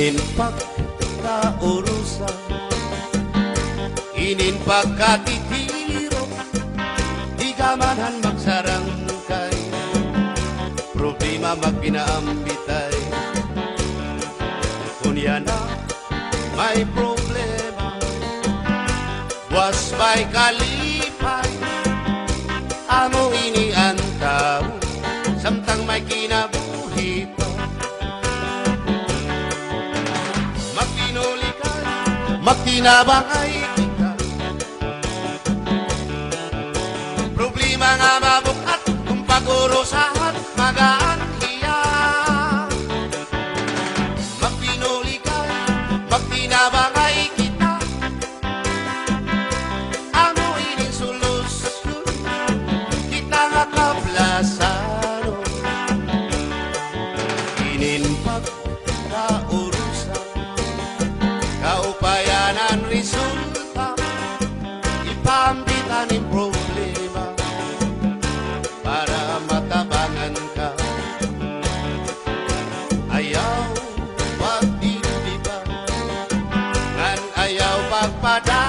Inin pagkaurusan, inin pagkatitiro, di gamanan magsarangkay, problema magpinaambitay. Kunya na may problema, was may kalipay, amo ini ang tao, samtang may kinabuhi pa. Magtinabangay kita, problema nga mabukat, kung pag-urusahan magaan hiya. Magtinabangay kita, amo ining solusyon, kita nga kablasaro. Inin pagkaurusan, kaupayanan resulta, ipambitan ng problema para matabangan ka. Ayaw pagdidiba, ngan ayaw pagpada.